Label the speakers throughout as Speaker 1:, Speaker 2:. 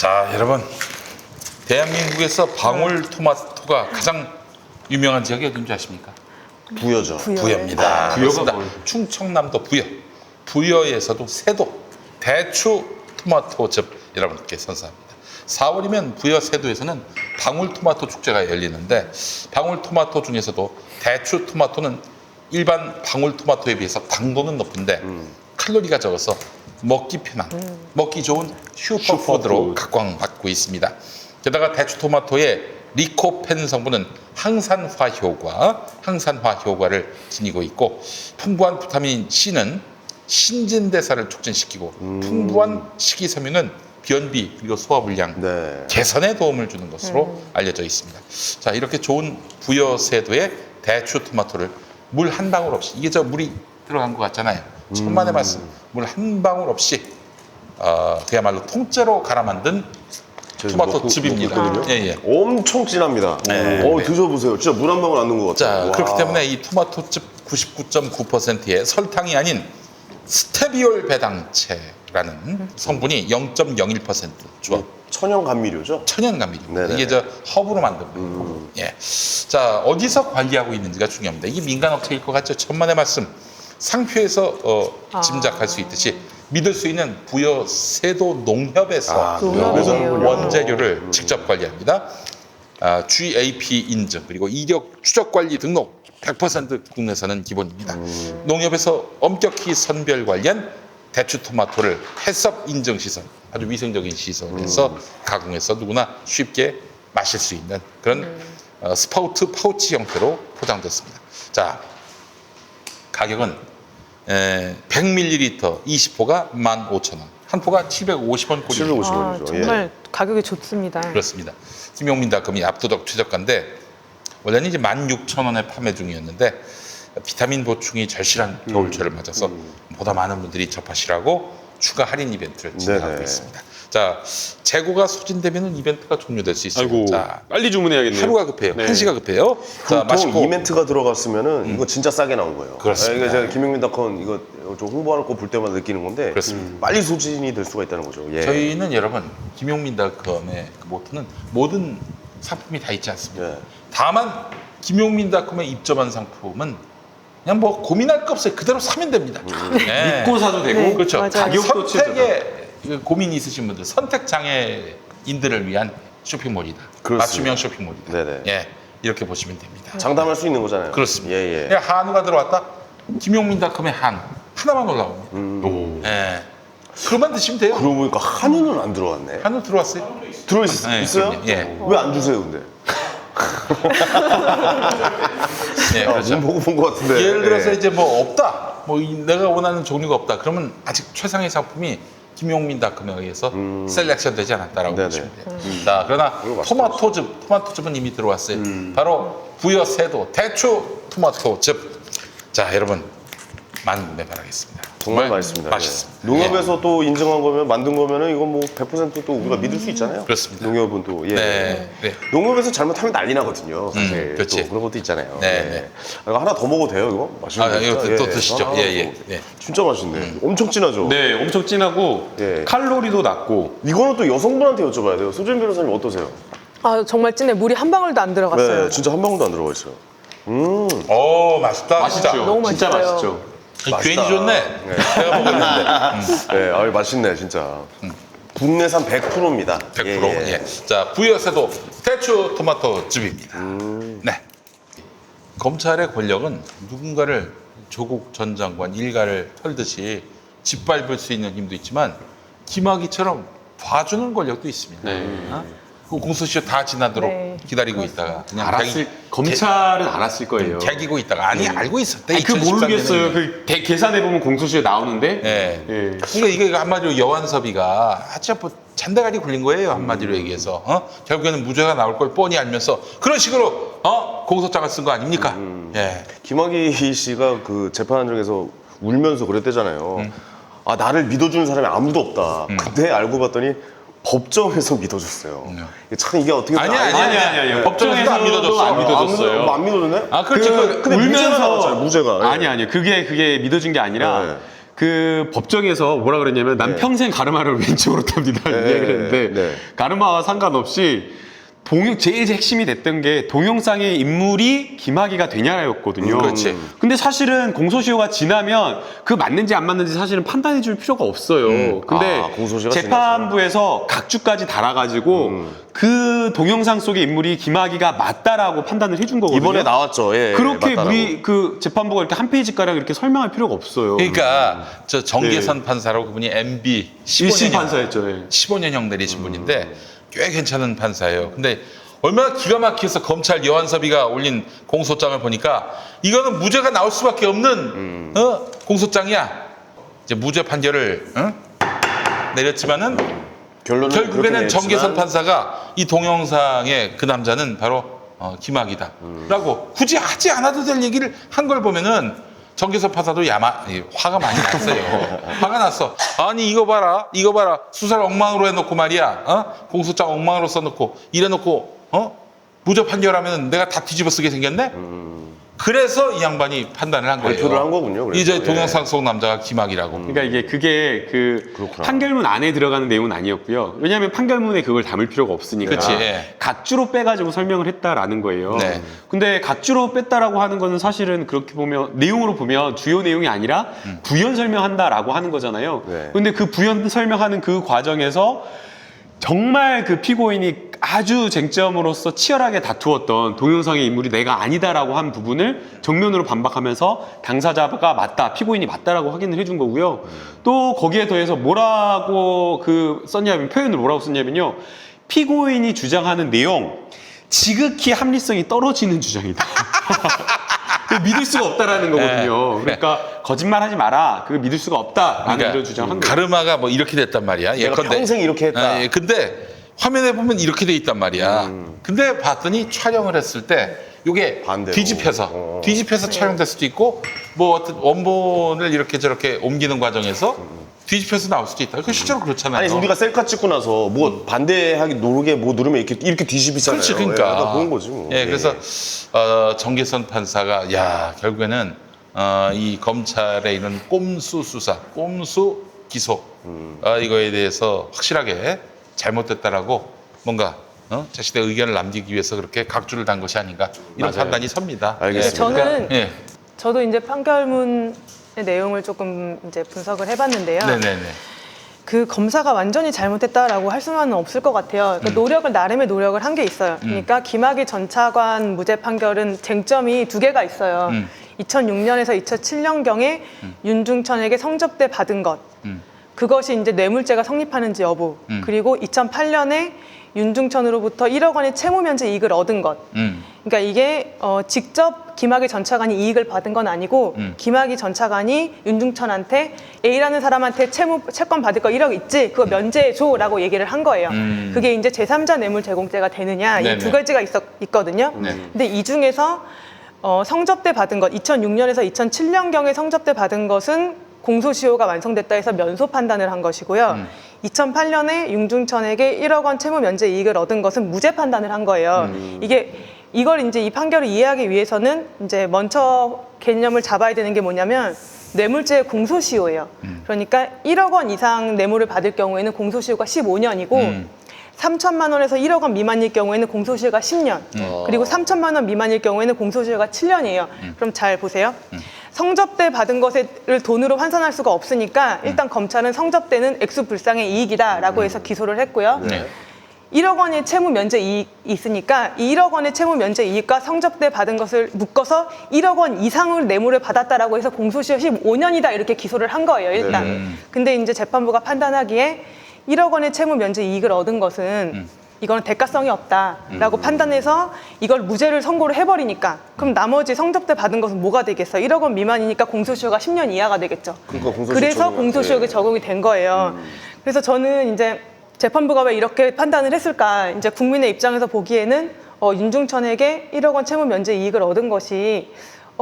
Speaker 1: 자, 여러분, 대한민국에서 방울토마토가 가장 유명한 지역이 어딘지 아십니까?
Speaker 2: 부여죠.
Speaker 1: 부여입니다.
Speaker 3: 부여가
Speaker 1: 그렇습니다.
Speaker 3: 뭐예요?
Speaker 1: 충청남도 부여. 부여에서도 세도 대추 토마토즙 여러분께 선사합니다. 4월이면 부여 세도에서는 방울토마토 축제가 열리는데 방울토마토 중에서도 대추 토마토는 일반 방울토마토에 비해서 당도는 높은데 칼로리가 적어서 먹기 편한, 먹기 좋은 슈퍼푸드로 각광받고 있습니다. 게다가 대추 토마토의 리코펜 성분은 항산화 효과를 지니고 있고 풍부한 비타민 C는 신진대사를 촉진시키고 풍부한 식이섬유는 변비 그리고 소화불량
Speaker 2: 네.
Speaker 1: 개선에 도움을 주는 것으로 알려져 있습니다. 자, 이렇게 좋은 부여세도의 대추 토마토를 물 한 방울 없이, 이게 저 물이 들어간 것 같잖아요. 천만의 말씀, 물 한 방울 없이 그야말로 통째로 갈아 만든 토마토 즙입니다.
Speaker 2: 먹거든요.
Speaker 1: 예, 예.
Speaker 2: 엄청 진합니다.
Speaker 1: 네.
Speaker 2: 드셔보세요. 진짜 물 한 방울 안 넣은 것
Speaker 1: 자,
Speaker 2: 같아요.
Speaker 1: 그렇기
Speaker 2: 와.
Speaker 1: 때문에 이 토마토즙 99.9%의 설탕이 아닌 스테비올 배당체라는 성분이 0.01% 주어.
Speaker 2: 천연 감미료죠?
Speaker 1: 천연 감미료.
Speaker 2: 네네.
Speaker 1: 이게 저 허브로 만든 거예요. 예. 자, 어디서 관리하고 있는지가 중요합니다. 이게 민간 업체일 것 같죠? 천만의 말씀. 상표에서 짐작할 수 있듯이 믿을 수 있는 부여 세도 농협에서
Speaker 2: 농협이군요.
Speaker 1: 원재료를 직접 관리합니다. GAP 인증 그리고 이력 추적 관리 등록 100% 국내산은 기본입니다. 농협에서 엄격히 선별 관리한 대추 토마토를 해썹 인증 시설, 아주 위생적인 시설에서 가공해서 누구나 쉽게 마실 수 있는 그런 스파우트 파우치 형태로 포장됐습니다. 자, 가격은 100ml 20포가 15,000원, 한 포가 750원 꼴입니다.
Speaker 2: 750원이죠.
Speaker 4: 정말 가격이 좋습니다.
Speaker 1: 그렇습니다. 김용민닷컴이 압도적 최저가인데 원래는 이제 16,000원에 판매 중이었는데 비타민 보충이 절실한 겨울철을 맞아서 보다 많은 분들이 접하시라고 추가 할인 이벤트를 진행하고
Speaker 2: 네네.
Speaker 1: 있습니다. 자, 재고가 소진되면 이벤트가 종료될 수 있어요.
Speaker 3: 아이고,
Speaker 1: 자,
Speaker 3: 빨리 주문해야겠네요.
Speaker 1: 하루가 급해요.
Speaker 3: 네.
Speaker 1: 1시가 급해요. 자,
Speaker 2: 보통
Speaker 1: 맛있고
Speaker 2: 이벤트가 들어갔으면은 이거 진짜 싸게 나온 거예요.
Speaker 1: 그렇습니다.
Speaker 2: 이게 제가 김용민닷컴 이거 좀 홍보하는 거 볼 때마다 느끼는 건데
Speaker 1: 그렇습니다.
Speaker 2: 빨리 소진이 될 수가 있다는 거죠. 예.
Speaker 1: 저희는 여러분 김용민닷컴의 그 모토는 모든 상품이 다 있지 않습니까?
Speaker 2: 예.
Speaker 1: 다만 김용민닷컴에 입점한 상품은 그냥 뭐 고민할 거 없어요. 그대로 사면 됩니다. 네.
Speaker 3: 믿고 사도 되고
Speaker 4: 네,
Speaker 1: 그렇죠.
Speaker 4: 맞아요.
Speaker 3: 가격도
Speaker 1: 선택에 고민이 있으신 분들, 선택 장애인들을 위한 쇼핑몰이다.
Speaker 2: 그렇습니다.
Speaker 1: 맞춤형 쇼핑몰이다.
Speaker 2: 네네.
Speaker 1: 예, 이렇게 보시면 됩니다.
Speaker 2: 장담할 수 있는 거잖아요.
Speaker 1: 그렇습니다.
Speaker 2: 예, 예.
Speaker 1: 그냥 한우가 들어왔다. 김용민닷컴의 한우 하나만 올라옵니다.
Speaker 3: 오.
Speaker 1: 예, 그것만 드시면 돼요.
Speaker 2: 그러고 보니까 한우는 안 들어왔네.
Speaker 1: 한우 들어왔어요?
Speaker 2: 들어있어요?
Speaker 1: 네,
Speaker 2: 있어요?
Speaker 1: 그럼요. 예.
Speaker 2: 왜 안 주세요, 근데?
Speaker 1: 예, 그렇죠.
Speaker 2: 못 먹어본 것 같은데.
Speaker 1: 예를 들어서
Speaker 2: 예.
Speaker 1: 이제 뭐 없다, 내가 원하는 종류가 없다. 그러면 아직 최상의 상품이 김용민닷컴에 의해서 셀렉션 되지 않았다라고
Speaker 2: 네네.
Speaker 1: 보시면 돼요. 자, 그러나 토마토즙은 이미 들어왔어요. 바로 부여 세도 대추 토마토즙. 자, 여러분 많은 구매 바라겠습니다.
Speaker 2: 정말 맛있습니다.
Speaker 1: 맛있습니다.
Speaker 2: 예. 농협에서 또 인증한 거면 만든 거면은 이건 뭐 100%또 우리가 믿을 수 있잖아요.
Speaker 1: 그렇습니다.
Speaker 2: 농협은 또 예.
Speaker 1: 네, 네.
Speaker 2: 농협에서 잘못하면 난리 나거든요. 사실
Speaker 1: 그렇지.
Speaker 2: 또 그런 것도 있잖아요.
Speaker 1: 네,
Speaker 2: 예.
Speaker 1: 네.
Speaker 2: 이거 하나 더 먹어도 돼요, 이거? 맛있는 거
Speaker 1: 이거
Speaker 2: 진짜?
Speaker 1: 또 드시죠.
Speaker 2: 하나
Speaker 1: 예,
Speaker 2: 더
Speaker 1: 예,
Speaker 2: 먹어도
Speaker 1: 예.
Speaker 2: 진짜 맛있네. 엄청 진하죠.
Speaker 3: 네, 엄청 진하고
Speaker 2: 예.
Speaker 3: 칼로리도 낮고.
Speaker 2: 이거는 또 여성분한테 여쭤봐야 돼요. 소진 변호사님 어떠세요?
Speaker 4: 아, 정말 진해. 물이 한 방울도 안 들어갔어요.
Speaker 2: 네, 진짜 한 방울도 안 들어가 있어요.
Speaker 1: 오, 맛있다.
Speaker 3: 맛있죠?
Speaker 4: 너무
Speaker 3: 진짜
Speaker 4: 맛있어요.
Speaker 3: 맛있죠?
Speaker 1: 괜히 좋네. 제가 먹었는데.
Speaker 2: 네, 맛있네, 진짜. 국내산 100%입니다.
Speaker 1: 100%. 예. 자, 부여세도 대추 토마토 즙입니다. 네. 검찰의 권력은 누군가를 조국 전 장관 일가를 털듯이 짓밟을 수 있는 힘도 있지만 김학의처럼 봐주는 권력도 있습니다.
Speaker 3: 네.
Speaker 1: 그 공소시효 다 지나도록
Speaker 4: 네,
Speaker 1: 기다리고 있다가 그냥
Speaker 3: 검찰은 알았을 거예요.
Speaker 1: 개기고 있다가 아니 알고 있었대.
Speaker 3: 아니, 그
Speaker 1: 2013
Speaker 3: 모르겠어요.
Speaker 1: 년에.
Speaker 3: 그 계산해 보면 공소시효 나오는데.
Speaker 1: 예.
Speaker 3: 예.
Speaker 1: 그러니까 이게 한마디로 여완섭이가 아주 뭐 잔대가리 굴린 거예요. 한마디로 얘기해서 결국에는 무죄가 나올 걸 뻔히 알면서 그런 식으로 공소장을 쓴 거 아닙니까? 예.
Speaker 2: 김학의 씨가 그 재판장에서 울면서 그랬대잖아요. 아, 나를 믿어주는 사람이 아무도 없다. 근데 알고 봤더니 법정에서 믿어줬어요. 참 이게 어떻게 보면
Speaker 3: 아니.
Speaker 1: 법정에서도 안 믿어줬어.
Speaker 3: 안 믿어줬어요.
Speaker 2: 안 믿어줬네?
Speaker 1: 아, 그렇지.
Speaker 2: 근데 무죄가 나왔잖아요, 무죄가. 예.
Speaker 3: 아니. 그게 믿어진 게 아니라
Speaker 2: 네.
Speaker 3: 그 법정에서 뭐라 그랬냐면 난
Speaker 2: 네.
Speaker 3: 평생 가르마를 왼쪽으로 탑니다 이 얘기를 했는데
Speaker 2: 네.
Speaker 3: 가르마와 상관없이 제일 핵심이 됐던 게 동영상의 인물이 김학의가 되냐였거든요.
Speaker 1: 그렇지.
Speaker 3: 근데 사실은 공소시효가 지나면 그 맞는지 안 맞는지 사실은 판단해 줄 필요가 없어요. 근데
Speaker 2: 공소시효가
Speaker 3: 재판부에서 각주까지 달아가지고 그 동영상 속의 인물이 김학의가 맞다라고 판단을 해준 거거든요.
Speaker 2: 이번에 나왔죠. 예,
Speaker 3: 그렇게
Speaker 2: 맞다라고.
Speaker 3: 우리 그 재판부가 이렇게 한 페이지가량 이렇게 설명할 필요가 없어요.
Speaker 1: 그러니까 저 정계선 판사라고 그분이 MB
Speaker 3: 1심
Speaker 1: 15년
Speaker 3: 판사였죠. 예.
Speaker 1: 15년형 내리신 분인데 꽤 괜찮은 판사예요. 근데 얼마나 기가 막혀서 검찰 여한섭이가 올린 공소장을 보니까 이거는 무죄가 나올 수밖에 없는 공소장이야. 이제 무죄 판결을 내렸지만은 결국에는 정계선 판사가 이 동영상의 그 남자는 바로 김학이다라고 굳이 하지 않아도 될 얘기를 한 걸 보면은 정계선 판사도 화가 많이 났어요. 화가 났어. 아니 이거 봐라 수사를 엉망으로 해놓고 말이야. 공소장 엉망으로 써놓고 이래놓고 무죄 판결하면 내가 다 뒤집어 쓰게 생겼네. 그래서 이 양반이 판단을 한 거예요.
Speaker 2: 발표를 한 거군요. 그래서.
Speaker 1: 이제 동영상 속 남자가 김학이라고.
Speaker 3: 그러니까 그게 그
Speaker 2: 그렇구나.
Speaker 3: 판결문 안에 들어가는 내용은 아니었고요. 왜냐하면 판결문에 그걸 담을 필요가 없으니까.
Speaker 1: 그치, 예.
Speaker 3: 각주로 빼가지고 설명을 했다라는 거예요.
Speaker 1: 네.
Speaker 3: 근데 각주로 뺐다라고 하는 거는 사실은 그렇게 보면 내용으로 보면 주요 내용이 아니라 부연 설명한다라고 하는 거잖아요.
Speaker 2: 네.
Speaker 3: 근데 그 부연 설명하는 그 과정에서 정말 그 피고인이 아주 쟁점으로서 치열하게 다투었던 동영상의 인물이 내가 아니다라고 한 부분을 정면으로 반박하면서 당사자가 맞다, 피고인이 맞다라고 확인을 해준 거고요. 또 거기에 더해서 뭐라고 썼냐면 표현을 뭐라고 썼냐면요. 피고인이 주장하는 내용 지극히 합리성이 떨어지는 주장이다. 믿을 수가 없다라는 거거든요. 그러니까 거짓말하지 마라. 그거 믿을 수가 없다라는 이런 주장한 거예요.
Speaker 1: 가르마가 뭐 이렇게 됐단 말이야.
Speaker 2: 내가 평생 이렇게 했다.
Speaker 1: 예, 근데 화면에 보면 이렇게 돼 있단 말이야. 근데 봤더니 촬영을 했을 때 이게
Speaker 2: 반대로.
Speaker 1: 뒤집혀서 촬영될 수도 있고 뭐 어떤 원본을 이렇게 저렇게 옮기는 과정에서 뒤집혀서 나올 수도 있다. 그 실제로 그렇잖아요.
Speaker 2: 아니 우리가 셀카 찍고 나서 뭐 반대하기 누르게 뭐 누르면 이렇게 뒤집히잖아요.
Speaker 1: 그렇지, 그러니까.
Speaker 2: 예, 나 보는 거지 뭐.
Speaker 1: 예, 그래서 정계선 판사가 결국에는 이 검찰의 이런 꼼수 수사, 꼼수 기소 이거에 대해서 확실하게 잘못됐다라고 뭔가 자신의 의견을 남기기 위해서 그렇게 각주를 단 것이 아닌가 이런
Speaker 3: 맞아요.
Speaker 1: 판단이 섭니다.
Speaker 2: 알겠습니다.
Speaker 4: 저는
Speaker 1: 예.
Speaker 4: 저도 이제 판결문의 내용을 조금 이제 분석을 해봤는데요.
Speaker 1: 네네네.
Speaker 4: 그 검사가 완전히 잘못했다라고 할 수는 없을 것 같아요. 그러니까 나름의 노력을 한 게 있어요. 그러니까 김학의 전 차관 무죄 판결은 쟁점이 두 개가 있어요. 2006년에서 2007년경에 윤중천에게 성접대 받은 것, 그것이 이제 뇌물죄가 성립하는지 여부, 그리고 2008년에 윤중천으로부터 1억 원의 채무면제 이익을 얻은 것. 그러니까 이게 직접 김학의 전 차관이 이익을 받은 건 아니고 김학의 전 차관이 윤중천한테 A라는 사람한테 채권 받을 거 1억 있지? 그거 면제해줘라고 얘기를 한 거예요. 그게 이제 제3자 뇌물 제공죄가 되느냐 이
Speaker 1: 네네.
Speaker 4: 두 가지가 있거든요.
Speaker 1: 네.
Speaker 4: 근데 이 중에서 성접대 받은 것, 2006년에서 2007년경에 성접대 받은 것은 공소시효가 완성됐다 해서 면소 판단을 한 것이고요. 2008년에 윤중천에게 1억 원 채무 면제 이익을 얻은 것은 무죄 판단을 한 거예요. 이걸 이제 이 판결을 이해하기 위해서는 이제 먼저 개념을 잡아야 되는 게 뭐냐면 뇌물죄의 공소시효예요. 그러니까 1억 원 이상 뇌물을 받을 경우에는 공소시효가 15년이고 3천만 원에서 1억 원 미만일 경우에는 공소시효가 10년, 그리고 3천만 원 미만일 경우에는 공소시효가 7년이에요. 그럼 잘 보세요. 성접대 받은 것을 돈으로 환산할 수가 없으니까 일단 검찰은 성접대는 액수불상의 이익이다라고 해서 기소를 했고요.
Speaker 1: 네.
Speaker 4: 1억 원의 채무 면제 이익이 있으니까 이 1억 원의 채무 면제 이익과 성접대 받은 것을 묶어서 1억 원 이상을 뇌물을 받았다라고 해서 공소시효 15년이다 이렇게 기소를 한 거예요, 일단. 근데 이제 재판부가 판단하기에 1억 원의 채무 면제 이익을 얻은 것은 이거는 대가성이 없다라고 판단해서 이걸 무죄를 선고를 해버리니까 그럼 나머지 성접대 받은 것은 뭐가 되겠어요? 1억 원 미만이니까 공소시효가 10년 이하가 되겠죠.
Speaker 2: 그러니까
Speaker 4: 그래서 공소시효가 적용이 된 거예요. 그래서 저는 이제 재판부가 왜 이렇게 판단을 했을까? 이제 국민의 입장에서 보기에는 윤중천에게 1억 원 채무 면제 이익을 얻은 것이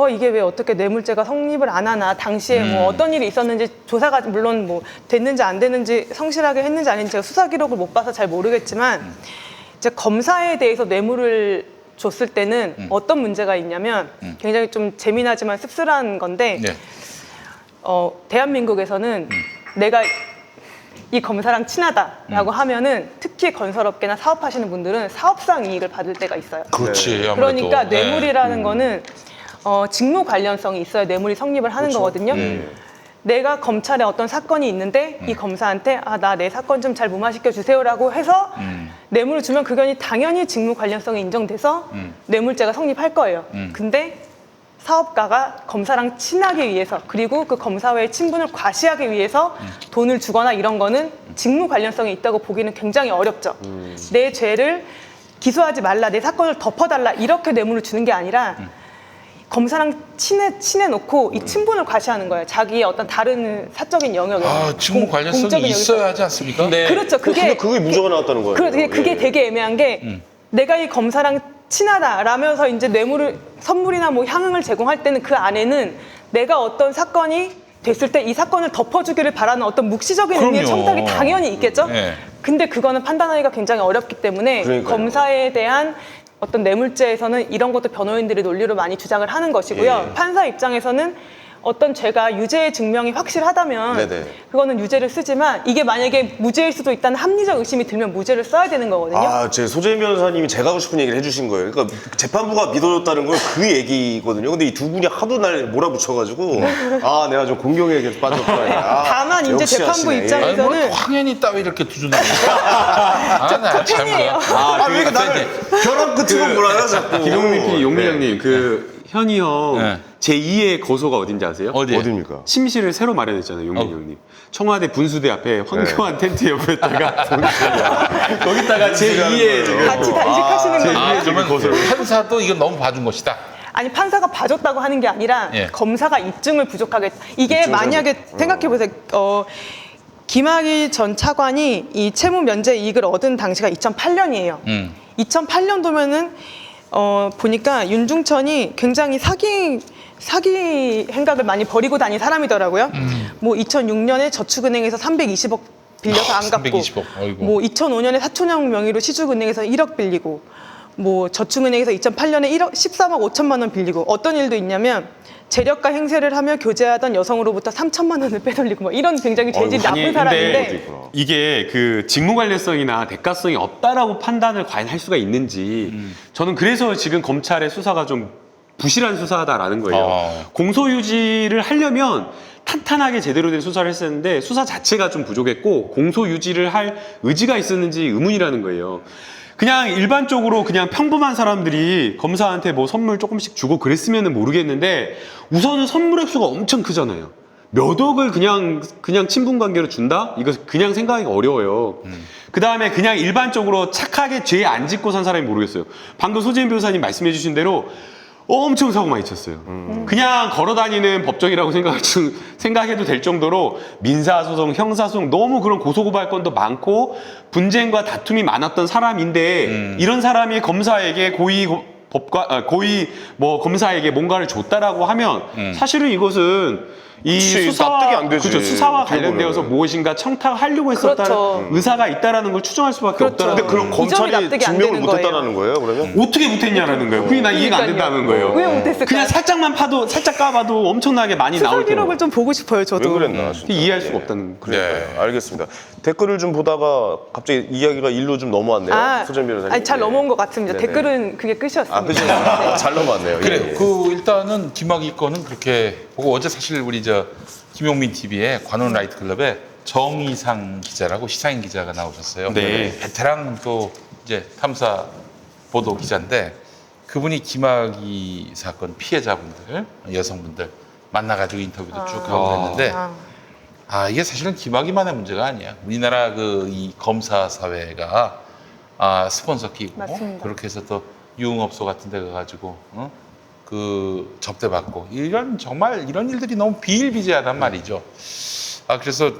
Speaker 4: 이게 왜 어떻게 뇌물죄가 성립을 안 하나? 당시에 뭐 어떤 일이 있었는지 조사가 물론 뭐 됐는지 안 됐는지 성실하게 했는지 아닌지 제가 수사 기록을 못 봐서 잘 모르겠지만 이제 검사에 대해서 뇌물을 줬을 때는 어떤 문제가 있냐면 굉장히 좀 재미나지만 씁쓸한 건데
Speaker 1: 네.
Speaker 4: 대한민국에서는 내가 이 검사랑 친하다라고 하면은 특히 건설업계나 사업하시는 분들은 사업상 이익을 받을 때가 있어요.
Speaker 1: 그렇지. 아무래도.
Speaker 4: 그러니까
Speaker 1: 네.
Speaker 4: 뇌물이라는 거는 직무 관련성이 있어야 뇌물이 성립을 하는 거거든요. 내가 검찰에 어떤 사건이 있는데 이 검사한테 나 내 사건 좀 잘 무마시켜 주세요라고 해서 뇌물을 주면 그건이 당연히 직무 관련성이 인정돼서 뇌물죄가 성립할 거예요. 근데 사업가가 검사랑 친하기 위해서 그리고 그 검사와의 친분을 과시하기 위해서 돈을 주거나 이런 거는 직무 관련성이 있다고 보기는 굉장히 어렵죠. 내 죄를 기소하지 말라, 내 사건을 덮어달라 이렇게 뇌물을 주는 게 아니라 검사랑 친해놓고 이 친분을 과시하는 거예요. 자기의 어떤 다른 사적인 영역에.
Speaker 1: 직무 관련성이
Speaker 4: 공적인
Speaker 1: 있어야 하지 않습니까?
Speaker 3: 네.
Speaker 4: 그렇죠.
Speaker 2: 근데 그게 문제가 나왔다는 거예요.
Speaker 4: 그게
Speaker 2: 예.
Speaker 4: 되게 애매한 게 내가 이 검사랑 친하다라면서 이제 뇌물을 선물이나 뭐 향응을 제공할 때는 그 안에는 내가 어떤 사건이 됐을 때 이 사건을 덮어주기를 바라는 어떤 묵시적인 의미의
Speaker 1: 그럼요.
Speaker 4: 청탁이 당연히 있겠죠.
Speaker 1: 네.
Speaker 4: 근데 그거는 판단하기가 굉장히 어렵기 때문에
Speaker 2: 그러니까요.
Speaker 4: 검사에 대한 어떤 뇌물죄에서는 이런 것도 변호인들이 논리로 많이 주장을 하는 것이고요.
Speaker 2: 예.
Speaker 4: 판사 입장에서는 어떤 죄가 유죄의 증명이 확실하다면
Speaker 2: 네네.
Speaker 4: 그거는 유죄를 쓰지만 이게 만약에 무죄일 수도 있다는 합리적 의심이 들면 무죄를 써야 되는 거거든요.
Speaker 2: 제 소재인 변호사님이 제가 하고 싶은 얘기를 해주신 거예요. 그러니까 재판부가 믿어줬다는 건 그 얘기거든요. 근데 이 두 분이 하도 날 몰아붙여가지고 내가 좀 공경에게 빠졌구나.
Speaker 4: 다만 이제
Speaker 2: 역시
Speaker 4: 재판부
Speaker 2: 하시네.
Speaker 4: 입장에서
Speaker 1: 아니, 뭐
Speaker 4: 저는-
Speaker 1: 황현이 따위 이렇게 두준다고. 나
Speaker 4: 저 팬이에요.
Speaker 2: 왜 나를 벼랑 끝으로 몰아요 자꾸.
Speaker 3: 김용민 PD, 용민
Speaker 2: 네.
Speaker 3: 형님, 현희 형
Speaker 1: 네.
Speaker 3: 제2의 거소가 어딘지 아세요?
Speaker 1: 어디?
Speaker 2: 어디입니까?
Speaker 3: 침실을 새로 마련했잖아요, 용민 형님. 청와대 분수대 앞에 황교안 텐트 옆에다가 거기다가 제2의 지금
Speaker 4: 같이 단식하시는 거예요.
Speaker 1: 그러면 판사도 이건 너무 봐준 것이다.
Speaker 4: 아니 판사가 봐줬다고 하는 게 아니라
Speaker 1: 예.
Speaker 4: 검사가 입증을 부족하게 이게 만약에 생각해 보세요. 김학의 전 차관이 이 채무 면제 이익을 얻은 당시가 2008년이에요. 2008년도면은 보니까 윤중천이 굉장히 사기 행각을 많이 벌이고 다닌 사람이더라고요. 뭐 2006년에 저축은행에서 320억 빌려서 안 갚고,
Speaker 1: 320억. 어이구.
Speaker 4: 뭐 2005년에 사촌형 명의로 시중은행에서 1억 빌리고, 뭐 저축은행에서 2008년에 13억 5천만 원 빌리고, 어떤 일도 있냐면 재력가 행세를 하며 교제하던 여성으로부터 3천만 원을 빼돌리고 뭐 이런 굉장히 재질이
Speaker 3: 아니,
Speaker 4: 나쁜
Speaker 3: 근데
Speaker 4: 사람인데
Speaker 3: 이게 그 직무 관련성이나 대가성이 없다라고 판단을 과연 할 수가 있는지 저는 그래서 지금 검찰의 수사가 좀 부실한 수사다라는 거예요. 공소 유지를 하려면 탄탄하게 제대로 된 수사를 했었는데 수사 자체가 좀 부족했고 공소 유지를 할 의지가 있었는지 의문이라는 거예요. 그냥 일반적으로 그냥 평범한 사람들이 검사한테 뭐 선물 조금씩 주고 그랬으면 모르겠는데 우선은 선물 액수가 엄청 크잖아요. 몇 억을 그냥 친분 관계로 준다? 이거 그냥 생각하기가 어려워요. 그 다음에 그냥 일반적으로 착하게 죄 안 짓고 산 사람이 모르겠어요. 방금 소재인 변호사님 말씀해 주신 대로 엄청 사고 많이 쳤어요. 그냥 걸어다니는 법정이라고 생각해도 될 정도로 민사소송, 형사소송 너무 그런 고소고발건도 많고 분쟁과 다툼이 많았던 사람인데 이런 사람이 검사에게 고의 검사에게 뭔가를 줬다라고 하면 사실은 이것은 이
Speaker 2: 그치,
Speaker 3: 수사와,
Speaker 2: 납득이 안 되지.
Speaker 3: 그렇죠. 수사와
Speaker 2: 어떻게
Speaker 3: 관련되어서
Speaker 2: 보면은.
Speaker 3: 무엇인가 청탁하려고 했었다는
Speaker 4: 그렇죠.
Speaker 3: 의사가 있다라는 걸 추정할 수밖에
Speaker 4: 그렇죠.
Speaker 3: 없다는
Speaker 2: 근데 그럼
Speaker 4: 이 점이
Speaker 2: 검찰이
Speaker 4: 납득이 안
Speaker 2: 증명을
Speaker 4: 되는
Speaker 2: 못했다는 거예요? 그러면?
Speaker 3: 어떻게 못했냐라는 거예요. 그게 난 이해가 안 된다는 거예요.
Speaker 4: 왜 못했을까요?
Speaker 3: 그냥 살짝만 파도, 살짝 까봐도 엄청나게 많이
Speaker 4: 수사
Speaker 3: 나올
Speaker 4: 기록을
Speaker 3: 텐데.
Speaker 4: 좀 보고 싶어요, 저도.
Speaker 2: 왜 그랬나 진짜.
Speaker 3: 이해할 수가 없다는 거예요.
Speaker 2: 네, 알겠습니다. 댓글을 좀 보다가 갑자기 이야기가 일로 좀 넘어왔네요. 소재 변호사님.
Speaker 4: 아니, 잘
Speaker 2: 네.
Speaker 4: 넘어온 것 같습니다.
Speaker 2: 네네.
Speaker 4: 댓글은 그게 끝이었습니다.
Speaker 2: 그죠?
Speaker 4: 네.
Speaker 2: 잘 넘어왔네요.
Speaker 1: 그래요.
Speaker 2: 예.
Speaker 1: 일단은 김학의 건은 그렇게 보고 어제 사실 우리 김용민 TV의 관훈 라이트 클럽에 정의상 기자라고 시사인 기자가 나오셨어요.
Speaker 3: 네.
Speaker 1: 베테랑 또 이제 탐사 보도 기자인데 그분이 김학의 사건 피해자분들, 여성분들 만나가지고 인터뷰도 쭉 하고 그랬는데 이게 사실은 김학의만의 문제가 아니야. 우리나라 이 검사 사회가 스폰서 끼고
Speaker 4: 맞습니다.
Speaker 1: 그렇게 해서 또 유흥업소 같은 데 가가지고 그 접대받고 정말 이런 일들이 너무 비일비재하단 말이죠. 그래서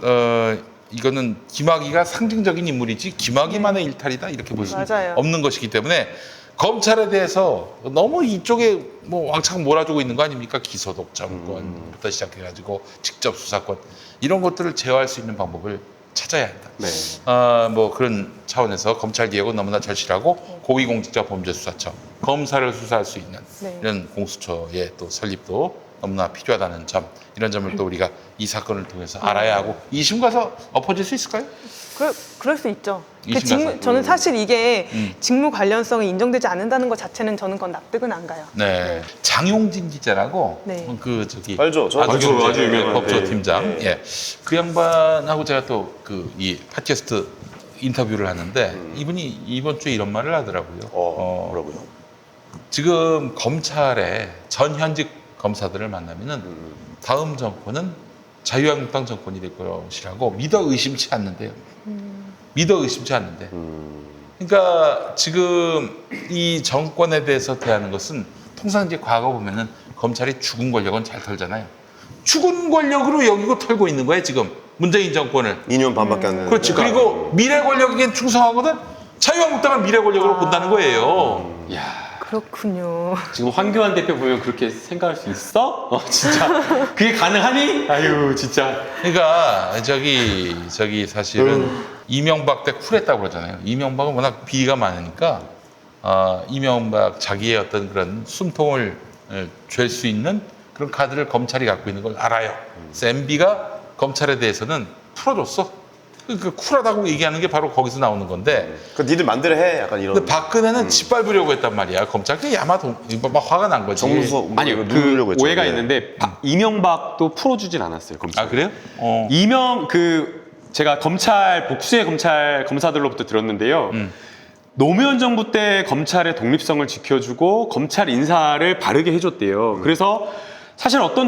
Speaker 1: 이거는 김학의가 상징적인 인물이지 김학의만의 일탈이다 이렇게 볼 수는
Speaker 4: 맞아요.
Speaker 1: 없는 것이기 때문에 검찰에 대해서 너무 이쪽에 왕창 몰아주고 있는 거 아닙니까? 기소 독점권부터 시작해가지고 직접 수사권 이런 것들을 제어할 수 있는 방법을 찾아야 한다.
Speaker 3: 네.
Speaker 1: 그런 차원에서 검찰 개혁은 너무나 절실하고 고위공직자범죄수사처 검사를 수사할 수 있는
Speaker 4: 네.
Speaker 1: 이런 공수처의 또 설립도 너무나 필요하다는 점, 이런 점을 또 우리가 이 사건을 통해서 알아야 하고 2심 가서 엎어질 수 있을까요?
Speaker 4: 그럴 수 있죠. 그
Speaker 1: 이심 가서.
Speaker 4: 저는 사실 이게 직무 관련성이 인정되지 않는다는 것 자체는 저는 그건 납득은 안 가요.
Speaker 1: 네. 장용진 기자라고
Speaker 4: 네.
Speaker 1: 그 저기
Speaker 2: 알죠? 저
Speaker 3: 아주 유명한
Speaker 1: 법조팀장.
Speaker 2: 네.
Speaker 1: 예. 그 양반하고 제가 또 그 이 팟캐스트 인터뷰를 하는데 이분이 이번 주에 이런 말을 하더라고요.
Speaker 2: 뭐라고요?
Speaker 1: 지금 검찰의 전 현직 검사들을 만나면은 다음 정권은 자유한국당 정권이 될 것이라고 믿어 의심치 않는데요. 믿어 의심치 않는데. 그러니까 지금 이 정권에 대해서 대하는 것은 통상 이제 과거 보면은 검찰이 죽은 권력은 잘 털잖아요. 죽은 권력으로 여기고 털고 있는 거예요, 지금. 문재인 정권을.
Speaker 2: 2년 반밖에 안 됐는데.
Speaker 1: 그렇지. 그리고 미래 권력에겐 충성하거든. 자유한국당을 미래 권력으로 본다는 거예요.
Speaker 3: 야,
Speaker 4: 그렇군요.
Speaker 3: 지금 황교안 대표 보면 그렇게 생각할 수 있어? 진짜 그게 가능하니? 아유, 진짜.
Speaker 1: 그러니까 저기 사실은 이명박 때 쿨했다고 그러잖아요. 이명박은 워낙 비위가 많으니까 이명박 자기의 어떤 그런 숨통을 잴 수 있는 그런 카드를 검찰이 갖고 있는 걸 알아요. 그래서 MB가 검찰에 대해서는 풀어줬어. 그 쿨하다고 얘기하는 게 바로 거기서 나오는 건데.
Speaker 2: 그 니들 맘대로 해. 약간 이런.
Speaker 1: 근데 박근혜는 짓밟으려고 했단 말이야. 검찰. 그게 야마도 막 화가 난 거지.
Speaker 2: 정무수
Speaker 3: 아니요,
Speaker 2: 이거 누르려고
Speaker 3: 그
Speaker 2: 했죠.
Speaker 3: 오해가
Speaker 2: 네.
Speaker 3: 있는데 이명박도 풀어주진 않았어요, 검찰.
Speaker 1: 아 그래요?
Speaker 3: 제가 검찰 복수의 검찰 검사들로부터 들었는데요. 노무현 정부 때 검찰의 독립성을 지켜주고 검찰 인사를 바르게 해줬대요. 그래서 사실 어떤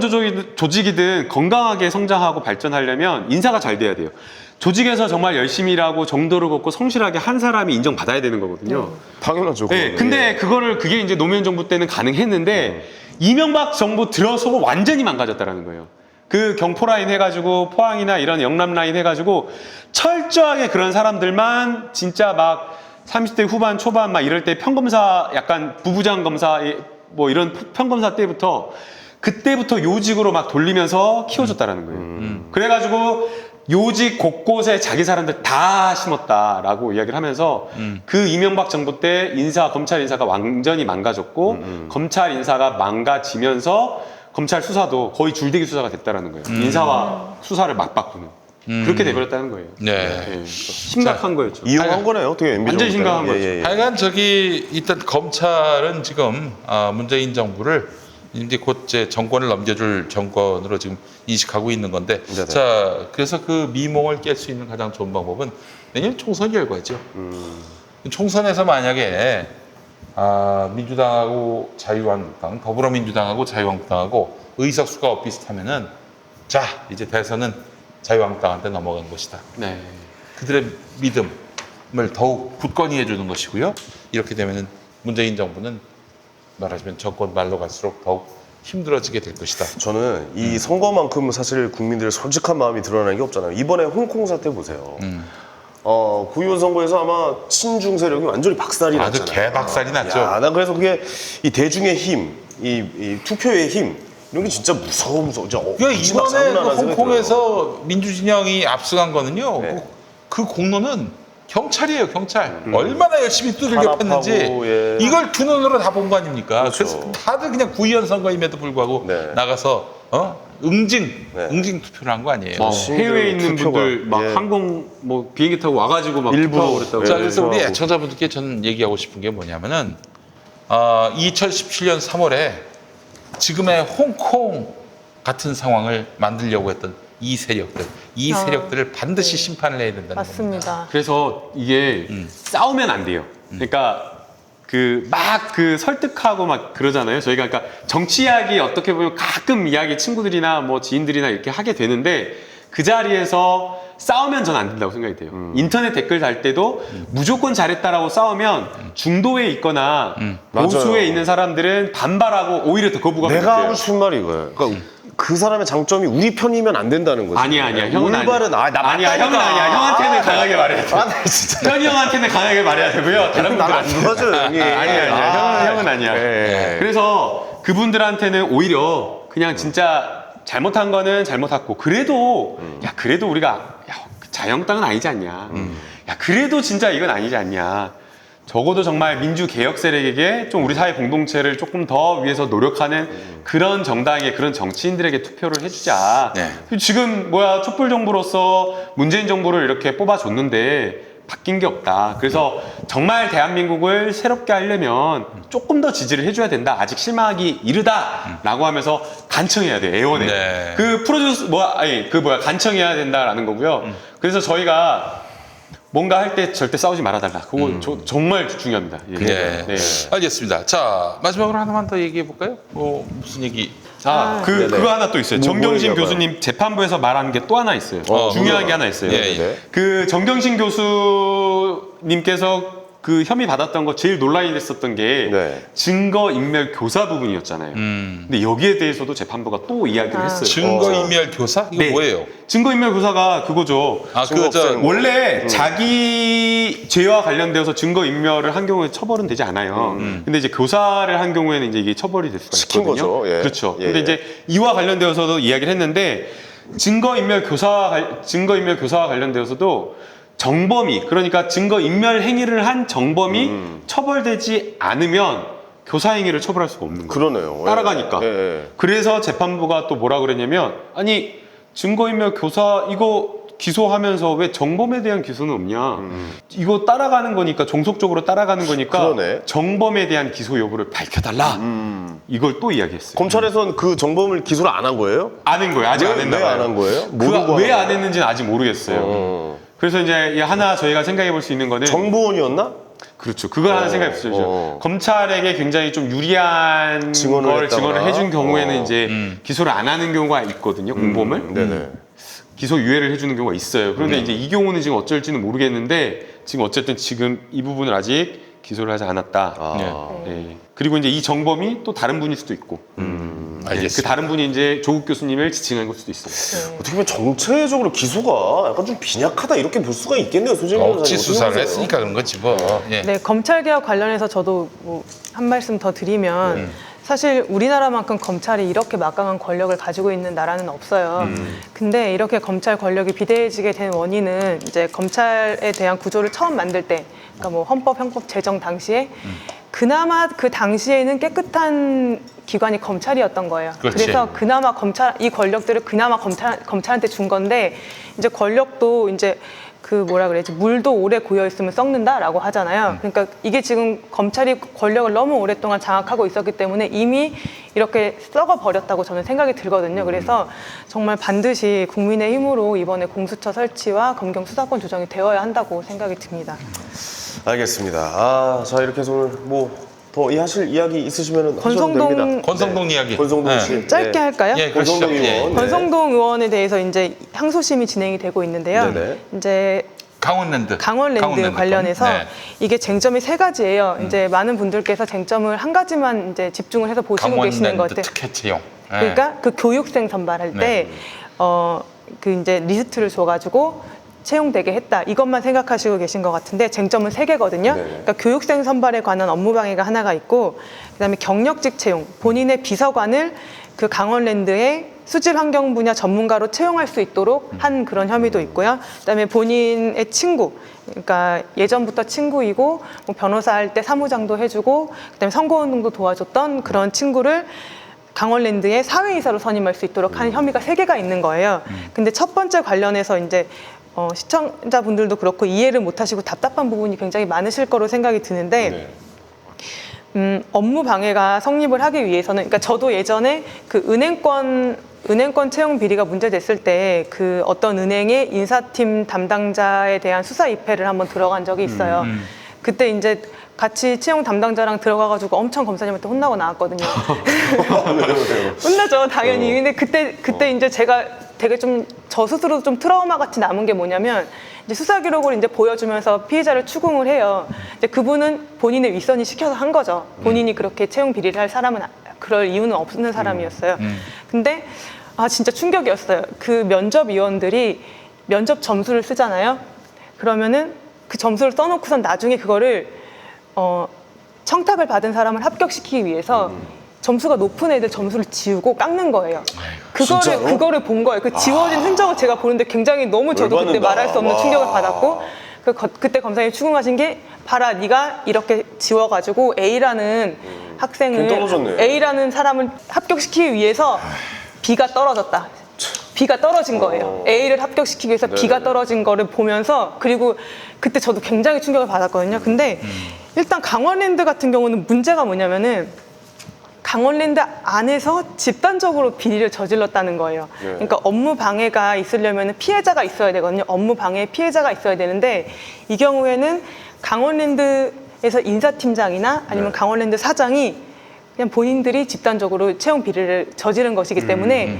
Speaker 3: 조직이든 건강하게 성장하고 발전하려면 인사가 잘 돼야 돼요. 조직에서 정말 열심히 일하고 정도를 걷고 성실하게 한 사람이 인정받아야 되는 거거든요.
Speaker 2: 당연하죠.
Speaker 3: 네,
Speaker 2: 그거는.
Speaker 3: 근데 그게 이제 노무현 정부 때는 가능했는데 이명박 정부 들어서고 완전히 망가졌다라는 거예요. 그 경포 라인 해가지고 포항이나 이런 영남 라인 해가지고 철저하게 그런 사람들만 진짜 막 30대 후반 초반 막 이럴 때 평검사 약간 부부장 검사 뭐 이런 평검사 그때부터 요직으로 막 돌리면서 키워줬다라는 거예요. 그래가지고 요직 곳곳에 자기 사람들 다 심었다라고 이야기를 하면서 그 이명박 정부 때 검찰 인사가 완전히 망가졌고 검찰 인사가 망가지면서 검찰 수사도 거의 줄대기 수사가 됐다라는 거예요. 인사와 수사를 맞바꾸는. 그렇게 돼버렸다는 거예요.
Speaker 1: 네.
Speaker 3: 심각한 거였죠.
Speaker 2: 이용한 거네요. 어떻게 MB
Speaker 3: 완전
Speaker 2: 정부
Speaker 3: 심각한
Speaker 2: 때는.
Speaker 3: 거죠.
Speaker 1: 하여간 일단 검찰은 지금 문재인 정부를 이제 곧 이제 정권을 넘겨줄 정권으로 지금 인식하고 있는 건데,
Speaker 2: 네네.
Speaker 1: 자 그래서 그 미몽을 깰 수 있는 가장 좋은 방법은 내년 총선 결과죠. 총선에서 만약에 민주당하고 자유한국당, 더불어민주당하고 자유한국당하고 의석수가 엇비슷하면은 자 이제 대선은 자유한국당한테 넘어간 것이다.
Speaker 3: 네.
Speaker 1: 그들의 믿음을 더욱 굳건히 해주는 것이고요. 이렇게 되면은 문재인 정부는 말하자면 정권 말로 갈수록 더욱 힘들어지게 될 것이다.
Speaker 2: 저는 이 선거만큼 사실 국민들의 솔직한 마음이 드러나는 게 없잖아요. 이번에 홍콩 사태 보세요. 9.25 선거에서 아마 친중 세력이 완전히 박살이
Speaker 1: 아주
Speaker 2: 났잖아요.
Speaker 1: 개박살이 났죠.
Speaker 2: 야, 난 그래서 그게 이 대중의 힘, 이 투표의 힘 이런 게 진짜 무서워. 진짜
Speaker 1: 그러니까 이번에 그
Speaker 2: 심각하구나라는 생각이 들어요.
Speaker 1: 홍콩에서 민주진영이 압승한 거는요.
Speaker 2: 네.
Speaker 1: 그 공로는 경찰이에요, 경찰. 얼마나 열심히 두들겨 팼는지
Speaker 2: 탄압하고, 예.
Speaker 1: 이걸 두 눈으로 다 본 거 아닙니까?
Speaker 2: 그렇죠.
Speaker 1: 그래서 다들 그냥 구의원 선거임에도 불구하고
Speaker 2: 네.
Speaker 1: 나가서 응징 투표를 한 거 아니에요.
Speaker 3: 막
Speaker 2: 심지어
Speaker 3: 해외에 있는
Speaker 2: 투표가,
Speaker 3: 분들 막
Speaker 2: 예.
Speaker 3: 항공 뭐 비행기 타고 와가지고 막
Speaker 2: 일부,
Speaker 3: 투표하고 그랬다고.
Speaker 1: 자,
Speaker 2: 예.
Speaker 1: 그래서 우리
Speaker 2: 하고.
Speaker 1: 애청자분들께 저는 얘기하고 싶은 게 뭐냐면은 2017년 3월에 지금의 홍콩 같은 상황을 만들려고 했던 이 세력들을 반드시 심판을 해야 된다는 겁니다.
Speaker 4: 맞습니다.
Speaker 3: 그래서 이게 싸우면 안 돼요. 그러니까 막 설득하고 막 그러잖아요. 저희가 그러니까 정치 이야기 어떻게 보면 가끔 이야기 친구들이나 뭐 지인들이나 이렇게 하게 되는데 그 자리에서 싸우면 전 안 된다고 생각이 돼요. 인터넷 댓글 달 때도 무조건 잘했다라고 싸우면 중도에 있거나 보수에
Speaker 2: 맞아요.
Speaker 3: 있는 사람들은 반발하고 오히려 더 거부감이
Speaker 2: 내가
Speaker 3: 느껴요.
Speaker 2: 하고 싶은 말이 이거예요. 그러니까 그 사람의 장점이 우리 편이면 안 된다는 거죠.
Speaker 3: 아니야. 형은
Speaker 2: 올바른
Speaker 3: 아니야.
Speaker 2: 나
Speaker 3: 아니야.
Speaker 2: 맞다니까.
Speaker 3: 형은 아니야. 형한테는 강하게 말해야 돼.
Speaker 2: 나 진짜.
Speaker 3: 현이 형한테는 강하게 말해야 되고요. 다른
Speaker 2: 나안
Speaker 3: 분들한테
Speaker 2: 도와줘요, 형이.
Speaker 3: 아니야. 형은 아니야.
Speaker 2: 예.
Speaker 3: 그래서 그분들한테는 오히려 그냥 진짜 잘못한 거는 잘못했고 그래도 우리가 자유한국당은 아니지 않냐. 야 그래도 진짜 이건 아니지 않냐. 적어도 정말 민주개혁 세력에게 좀 우리 사회 공동체를 조금 더 위해서 노력하는 그런 정당의 그런 정치인들에게 투표를 해주자.
Speaker 1: 네.
Speaker 3: 지금 촛불 정부로서 문재인 정부를 이렇게 뽑아줬는데 바뀐 게 없다. 그래서 정말 대한민국을 새롭게 하려면 조금 더 지지를 해줘야 된다. 아직 실망하기 이르다라고 하면서 간청해야 돼. 애원해.
Speaker 1: 네.
Speaker 3: 그 프로듀스 간청해야 된다라는 거고요. 그래서 저희가 뭔가 할 때 절대 싸우지 말아달라. 그거 정말 중요합니다. 예.
Speaker 1: 네.
Speaker 3: 네.
Speaker 1: 알겠습니다. 자, 마지막으로 하나만 더 얘기해 볼까요? 무슨 얘기?
Speaker 2: 네네.
Speaker 3: 그거 하나 또 있어요.
Speaker 2: 뭐
Speaker 3: 정경심
Speaker 2: 얘기해봐요.
Speaker 3: 교수님 재판부에서 말하는 게 또 하나 있어요. 중요한 게 하나 있어요.
Speaker 1: 예,
Speaker 2: 네.
Speaker 3: 그 정경심 교수님께서 그 혐의 받았던 거 제일 논란이 됐었던 게
Speaker 2: 네.
Speaker 3: 증거 인멸 교사 부분이었잖아요. 근데 여기에 대해서도 재판부가 또 이야기를 했어요.
Speaker 1: 증거인멸 교사? 이거
Speaker 3: 네.
Speaker 1: 뭐예요?
Speaker 3: 증거인멸 교사가 그거죠. 원래 자기 죄와 관련되어서 증거인멸을 한 경우에 처벌은 되지 않아요. 근데 이제 교사를 한 경우에는 이제 이게 처벌이 될 수가
Speaker 2: 시킨
Speaker 3: 있거든요.
Speaker 2: 거죠. 예.
Speaker 3: 그렇죠.
Speaker 2: 예,
Speaker 3: 근데
Speaker 2: 예.
Speaker 3: 이제 이와 관련되어서도 이야기를 했는데 증거인멸 교사와 관련되어서도 정범이, 그러니까 증거인멸 행위를 한 정범이 처벌되지 않으면 교사 행위를 처벌할 수가 없는 거예요.
Speaker 2: 그러네요. 예.
Speaker 3: 따라가니까.
Speaker 2: 예, 예.
Speaker 3: 그래서 재판부가 또 뭐라 그랬냐면, 아니 증거인멸 교사 이거 기소하면서 왜 정범에 대한 기소는 없냐? 이거 따라가는 거니까, 종속적으로 따라가는 거니까
Speaker 2: 그러네.
Speaker 3: 정범에 대한 기소 여부를 밝혀달라. 이걸 또 이야기했어요.
Speaker 2: 검찰에선 그 정범을 기소를 안 한 거예요?
Speaker 3: 안 한 거예요. 아직 안 했나 봐요.
Speaker 2: 왜 안 한 거예요? 모르고
Speaker 3: 왜
Speaker 2: 한
Speaker 3: 안 했는지는 아직 모르겠어요. 그래서 이제 하나 저희가 생각해 볼 수 있는 거는
Speaker 2: 정보원이었나?
Speaker 3: 그렇죠. 그걸 하나 생각해 보시죠. 검찰에게 굉장히 좀 유리한
Speaker 2: 증언을
Speaker 3: 걸
Speaker 2: 했다거나.
Speaker 3: 증언을 해준 경우에는 이제 기소를 안 하는 경우가 있거든요. 공범을.
Speaker 2: 네네.
Speaker 3: 기소 유예를 해주는 경우가 있어요. 그런데 이제 이 경우는 지금 어쩔지는 모르겠는데 지금 어쨌든 지금 이 부분을 아직 기소를 하지 않았다. 네. 그리고 이제 이 정범이 또 다른 분일 수도 있고.
Speaker 1: 알겠습니다.
Speaker 3: 그 다른 분이 이제 조국 교수님을 지칭한 걸 수도 있어요.
Speaker 2: 어떻게 보면 정체적으로 기소가 약간 좀 빈약하다 이렇게 볼 수가 있겠네요, 소재님.
Speaker 1: 억지 수사를 했으니까 그런 거지 뭐. 예.
Speaker 4: 네, 검찰개혁 관련해서 저도 한 말씀 더 드리면 사실 우리나라만큼 검찰이 이렇게 막강한 권력을 가지고 있는 나라는 없어요. 근데 이렇게 검찰 권력이 비대해지게 된 원인은 이제 검찰에 대한 구조를 처음 만들 때, 그러니까 뭐 헌법, 형법 제정 당시에 그나마 그 당시에는 깨끗한 기관이 검찰이었던 거예요.
Speaker 1: 그렇지.
Speaker 4: 그래서 그나마 이 권력들을 그나마 검찰한테 준 건데, 이제 권력도 이제 그 뭐라 그래야지, 물도 오래 고여 있으면 썩는다라고 하잖아요. 그러니까 이게 지금 검찰이 권력을 너무 오랫동안 장악하고 있었기 때문에 이미 이렇게 썩어 버렸다고 저는 생각이 들거든요. 그래서 정말 반드시 국민의힘으로 이번에 공수처 설치와 검경 수사권 조정이 되어야 한다고 생각이 듭니다.
Speaker 2: 알겠습니다. 자, 이렇게 해서 오늘 더 하실 이야기 있으시면 하셔도 됩니다.
Speaker 1: 권성동 이야기.
Speaker 2: 권성동 씨.
Speaker 4: 짧게 할까요?
Speaker 1: 예, 그렇죠.
Speaker 2: 권성동
Speaker 1: 예.
Speaker 2: 의원. 네.
Speaker 4: 권성동 의원에 대해서 이제 항소심이 진행이 되고 있는데요.
Speaker 2: 네네.
Speaker 4: 이제
Speaker 1: 강원랜드
Speaker 4: 관련해서
Speaker 1: 네.
Speaker 4: 이게 쟁점이 세 가지예요. 이제 많은 분들께서 쟁점을 한 가지만 이제 집중을 해서 보시고 계시는 것
Speaker 1: 강원랜드
Speaker 4: 같아요.
Speaker 1: 특혜 채용. 예.
Speaker 4: 그러니까 그 교육생 선발할 때 그 이제 리스트를 줘가지고 채용되게 했다. 이것만 생각하시고 계신 것 같은데 쟁점은 세 개거든요.
Speaker 2: 네네.
Speaker 4: 그러니까 교육생 선발에 관한 업무 방해가 하나가 있고, 그다음에 경력직 채용, 본인의 비서관을 그 강원랜드의 수질 환경 분야 전문가로 채용할 수 있도록 한 그런 혐의도 있고요. 그다음에 본인의 친구, 그러니까 예전부터 친구이고 뭐 변호사 할 때 사무장도 해주고 그다음에 선거운동도 도와줬던 그런 친구를 강원랜드의 사회이사로 선임할 수 있도록 한 혐의가 세 개가 있는 거예요. 근데 첫 번째 관련해서 이제 시청자분들도 그렇고 이해를 못하시고 답답한 부분이 굉장히 많으실 거로 생각이 드는데, 업무 방해가 성립을 하기 위해서는, 그러니까 저도 예전에 그 은행권 채용 비리가 문제됐을 때 그 어떤 은행의 인사팀 담당자에 대한 수사 입회를 한번 들어간 적이 있어요. 그때 이제 같이 채용 담당자랑 들어가가지고 엄청 검사님한테 혼나고 나왔거든요. 혼나죠, 당연히. 근데 그때 이제 제가 되게 좀 저 스스로도 좀 트라우마 같이 남은 게 뭐냐면, 이제 수사 기록을 이제 보여주면서 피해자를 추궁을 해요. 이제 그분은 본인의 윗선이 시켜서 한 거죠. 본인이 그렇게 채용 비리를 할 사람은 그럴 이유는 없는 사람이었어요. 근데 진짜 충격이었어요. 그 면접위원들이 면접 점수를 쓰잖아요. 그러면은 그 점수를 써놓고선 나중에 그거를 청탁을 받은 사람을 합격시키기 위해서 점수가 높은 애들 점수를 지우고 깎는 거예요. 그거를 본 거예요. 그 지워진 흔적을 제가 보는데 굉장히 너무 저도 그때
Speaker 2: 열받는다.
Speaker 4: 말할 수 없는
Speaker 2: 와.
Speaker 4: 충격을 받았고, 그때 검사님이 추궁하신 게 봐라 네가 이렇게 지워가지고 A라는 학생을
Speaker 2: 떨어졌네.
Speaker 4: A라는 사람을 합격시키기 위해서 B가 떨어졌다. B가 떨어진 거예요. A를 합격시키기 위해서 B가 떨어진 거를 보면서 그리고 그때 저도 굉장히 충격을 받았거든요. 근데 일단 강원랜드 같은 경우는 문제가 뭐냐면은 강원랜드 안에서 집단적으로 비리를 저질렀다는 거예요. 그러니까 업무 방해가 있으려면 피해자가 있어야 되거든요. 업무 방해 피해자가 있어야 되는데 이 경우에는 강원랜드에서 인사팀장이나 아니면 강원랜드 사장이 그냥 본인들이 집단적으로 채용 비리를 저지른 것이기 때문에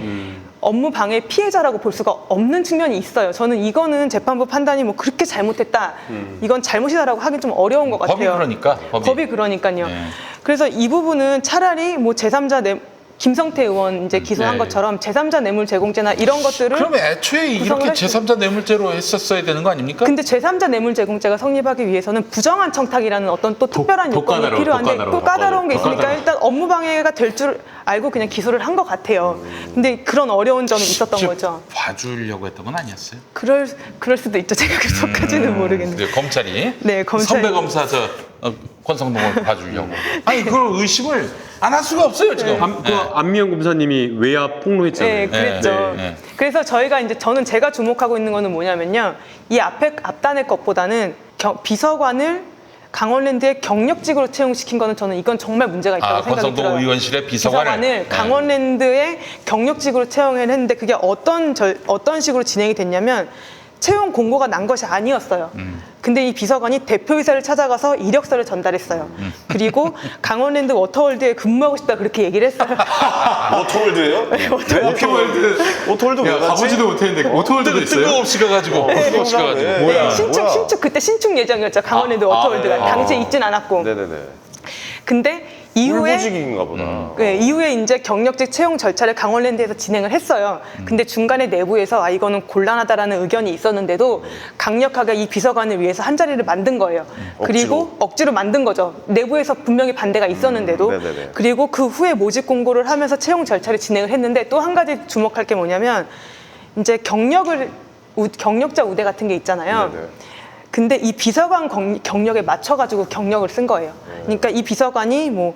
Speaker 4: 업무 방해 피해자라고 볼 수가 없는 측면이 있어요. 저는 이거는 재판부 판단이 뭐 그렇게 잘못했다, 이건 잘못이다라고 하긴 좀 어려운 것 같아요.
Speaker 1: 법이 그러니까.
Speaker 4: 법이 그러니까요.
Speaker 1: 네.
Speaker 4: 그래서 이 부분은 차라리 뭐 제3자 김성태 의원 이제 기소한
Speaker 1: 네.
Speaker 4: 것처럼 제3자 뇌물 제공죄나 이런 것들을
Speaker 1: 그럼 애초에 이렇게
Speaker 4: 구성을
Speaker 1: 제3자 뇌물죄로 했었어야 되는 거 아닙니까?
Speaker 4: 근데 제3자 뇌물 제공죄가 성립하기 위해서는 부정한 청탁이라는 어떤 또 특별한
Speaker 3: 더
Speaker 4: 요건이
Speaker 3: 까다로워,
Speaker 4: 필요한데
Speaker 3: 더
Speaker 4: 또 까다로운 게
Speaker 3: 더
Speaker 4: 있으니까
Speaker 3: 까다로워.
Speaker 4: 일단 업무 방해가 될 줄 알고 그냥 기소를 한 것 같아요. 근데 그런 어려운 점이 있었던
Speaker 1: 직접
Speaker 4: 거죠.
Speaker 1: 봐주려고 했던 건 아니었어요?
Speaker 4: 그럴 수도 있죠. 제가 그렇게까지는 모르겠는데.
Speaker 1: 이제 검찰이
Speaker 4: 네, 검찰이-
Speaker 1: 선배 검사 권성동을 봐주려고. 아니 그걸 의심을 안 할 수가 없어요 지금.
Speaker 3: 그 안미영 검사님이 외압 폭로했잖아요.
Speaker 4: 네, 그랬죠.
Speaker 1: 네, 네.
Speaker 4: 그래서 저는 제가 주목하고 있는 거는 뭐냐면요. 이 앞단의 것보다는 비서관을 강원랜드의 경력직으로 채용시킨 거는 저는 이건 정말 문제가 있다고 생각이
Speaker 1: 권성동
Speaker 4: 들어요.
Speaker 1: 의원실의 비서관을 네.
Speaker 4: 강원랜드의 경력직으로 채용을 했는데 그게 어떤 식으로 진행이 됐냐면 채용 공고가 난 것이 아니었어요. 근데 이 비서관이 대표이사를 찾아가서 이력서를 전달했어요. 그리고 강원랜드 워터월드에 근무하고 싶다 그렇게 얘기를 했어요.
Speaker 2: 워터월드예요? 네, 워터월드 왜
Speaker 3: 야,
Speaker 2: 갔지?
Speaker 3: 가보지도 못했는데 오토월드도 있어요?
Speaker 1: 뜬금없이 가가지고 뜬금없이 가가지고
Speaker 2: 네.
Speaker 1: 뭐야?
Speaker 4: 그때 신축 예정이었죠. 강원랜드 워터월드가 당시에 있진 않았고.
Speaker 2: 네네네.
Speaker 4: 근데 이후에
Speaker 2: 울보직인가 보다.
Speaker 4: 네, 이후에 이제 경력직 채용 절차를 강원랜드에서 진행을 했어요. 근데 중간에 내부에서 이거는 곤란하다라는 의견이 있었는데도 강력하게 이 비서관을 위해서 한 자리를 만든 거예요. 그리고 억지로 만든 거죠. 내부에서 분명히 반대가 있었는데도.
Speaker 2: 네네네.
Speaker 4: 그리고 그 후에 모집 공고를 하면서 채용 절차를 진행을 했는데 또 한 가지 주목할 게 뭐냐면 이제 경력자 우대 같은 게 있잖아요.
Speaker 2: 네네.
Speaker 4: 근데 이 비서관 경력에 맞춰가지고 경력을 쓴 거예요. 그러니까 이 비서관이 뭐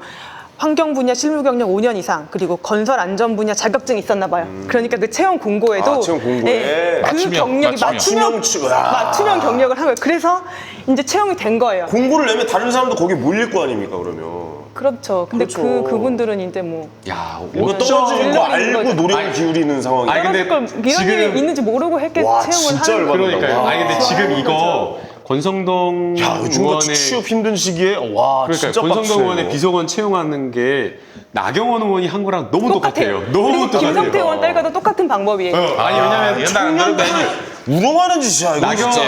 Speaker 4: 환경 분야 실무 경력 5년 이상 그리고 건설 안전 분야 자격증이 있었나 봐요. 그러니까 그 채용 공고에도
Speaker 2: 채용 공고에
Speaker 4: 그
Speaker 1: 맞춤형,
Speaker 4: 경력이
Speaker 1: 맞춤형.
Speaker 4: 맞춤형 경력을 한 거예요. 그래서 이제 채용이 된 거예요.
Speaker 2: 공고를 내면 다른 사람도 거기 몰릴 거 아닙니까 그러면?
Speaker 4: 그렇죠. 근데
Speaker 2: 그렇죠.
Speaker 4: 그분들은 이제 뭐
Speaker 3: 야,
Speaker 2: 이거
Speaker 3: 어쩜-
Speaker 2: 떨어질 거 알고
Speaker 4: 거죠.
Speaker 2: 노력을 기울이는 상황이야.
Speaker 3: 아니, 근데
Speaker 4: 떨어질 걸 이런
Speaker 3: 지금-
Speaker 4: 일이 있는지 모르고 했겠
Speaker 2: 와,
Speaker 4: 채용을
Speaker 2: 진짜
Speaker 4: 하는
Speaker 2: 열받는다.
Speaker 4: 거예요.
Speaker 3: 그러니까요.
Speaker 2: 와.
Speaker 3: 아니 근데 지금 이거 권성동
Speaker 2: 야, 요즘같이
Speaker 3: 의원의
Speaker 2: 취업 힘든 시기에 와
Speaker 3: 그러니까
Speaker 2: 진짜
Speaker 3: 권성동
Speaker 2: 빡세요.
Speaker 3: 의원의 비서관 채용하는 게 나경원 의원이 한 거랑 너무 똑같아요. 너무
Speaker 4: 그리고
Speaker 3: 똑같아요.
Speaker 4: 김성태 의원 딸과도 똑같은 방법이에요.
Speaker 3: 아니 왜냐면
Speaker 1: 이건 나름대로
Speaker 3: 청년들을
Speaker 2: 우롱하는 짓이야 이거
Speaker 3: 나경원
Speaker 2: 진짜.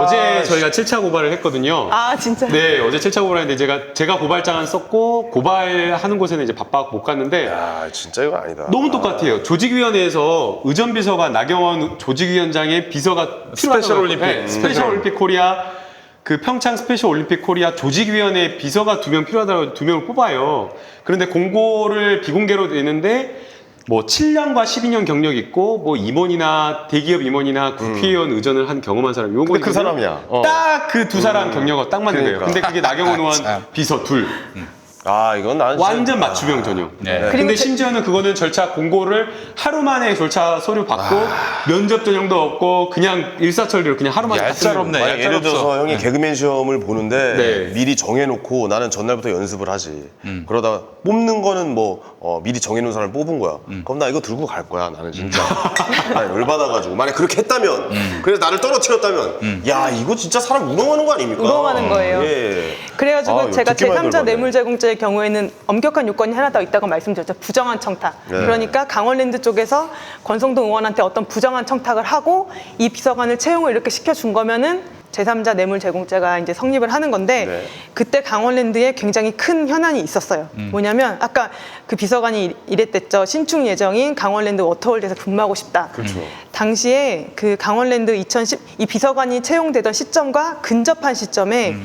Speaker 3: 어제 저희가 7차 고발을 했거든요.
Speaker 4: 아 진짜.
Speaker 3: 네, 어제 7차 고발했는데 제가 고발장을 썼고 고발하는 곳에는 이제 바빠 못 갔는데
Speaker 2: 야 진짜 이거 아니다.
Speaker 3: 너무 똑같아요. 조직위원회에서 의전비서관 나경원 조직위원장의 비서가
Speaker 1: 스페셜 올림픽.
Speaker 3: 네, 스페셜 올림픽 코리아 그 평창 스페셜 올림픽 코리아 조직위원회 비서가 2명 필요하다고 2명을 뽑아요. 그런데 공고를 비공개로 내는데 뭐 7년과 12년 경력 있고 뭐 임원이나 대기업 임원이나 국회의원 의전을 한 경험한 사람 요거
Speaker 2: 근데 그 사람이야.
Speaker 3: 딱 그 두 사람 경력은 딱 맞는 거예요.
Speaker 2: 그러니까.
Speaker 3: 근데 그게 나경원 의원
Speaker 1: 참.
Speaker 3: 비서 둘.
Speaker 2: 아 이건 난 진짜-
Speaker 3: 완전 맞춤형 전용.
Speaker 1: 네.
Speaker 3: 근데
Speaker 4: 그리고
Speaker 3: 심지어는 그거는 절차 공고를 하루 만에 절차 서류 받고 면접 전형도 없고 그냥 일사천리로 그냥 하루 만에 다 쓰는
Speaker 1: 얄짤없네.
Speaker 2: 만약 예를 들어서
Speaker 1: 얄짤없어.
Speaker 2: 형이 개그맨 시험을 보는데
Speaker 3: 네.
Speaker 2: 미리 정해놓고 나는 전날부터 연습을 하지. 그러다가 뽑는 거는 뭐 미리 정해놓은 사람을 뽑은 거야. 그럼 나 이거 들고 갈 거야. 나는 진짜. 나 열받아가지고 만약 그렇게 했다면 그래서 나를 떨어뜨렸다면 야 이거 진짜 사람 우롱하는 거 아닙니까?
Speaker 4: 우롱하는 거예요.
Speaker 2: 예.
Speaker 4: 그래가지고
Speaker 2: 아,
Speaker 4: 제가
Speaker 2: 듣기만
Speaker 4: 제3자
Speaker 2: 열받네.
Speaker 4: 뇌물 제공죄의 경우에는 엄격한 요건이 하나 더 있다고 말씀드렸죠. 부정한 청탁.
Speaker 2: 네.
Speaker 4: 그러니까 강원랜드 쪽에서 권성동 의원한테 어떤 부정한 청탁을 하고 이 비서관을 채용을 이렇게 시켜준 거면은 제3자 뇌물 제공죄가 이제 성립을 하는 건데
Speaker 2: 네.
Speaker 4: 그때 강원랜드에 굉장히 큰 현안이 있었어요. 뭐냐면 아까 그 비서관이 이랬댔죠. 신축 예정인 강원랜드 워터월드에서 근무하고 싶다.
Speaker 2: 그렇죠.
Speaker 4: 당시에 그 강원랜드 이 비서관이 채용되던 시점과 근접한 시점에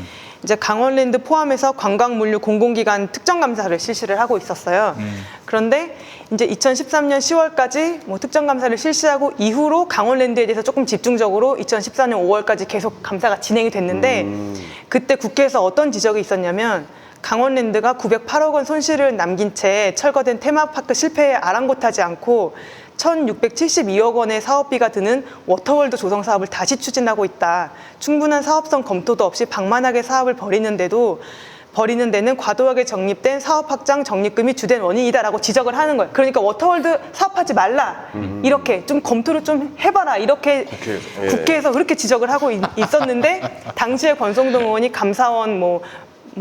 Speaker 4: 이제 강원랜드 포함해서 관광물류 공공기관 특정 감사를 실시를 하고 있었어요. 그런데 이제 2013년 10월까지 뭐 특정 감사를 실시하고 이후로 강원랜드에 대해서 조금 집중적으로 2014년 5월까지 계속 감사가 진행이 됐는데 그때 국회에서 어떤 지적이 있었냐면 강원랜드가 908억 원 손실을 남긴 채 철거된 테마파크 실패에 아랑곳하지 않고 1,672억 원의 사업비가 드는 워터월드 조성 사업을 다시 추진하고 있다. 충분한 사업성 검토도 없이 방만하게 사업을 벌이는 데는 과도하게 적립된 사업 확장 적립금이 주된 원인이다라고 지적을 하는 거예요. 그러니까 워터월드 사업하지 말라. 이렇게 좀 검토를 좀 해봐라. 이렇게 국회에서 그렇게 지적을 하고 있었는데 당시에 권성동 의원이 감사원 뭐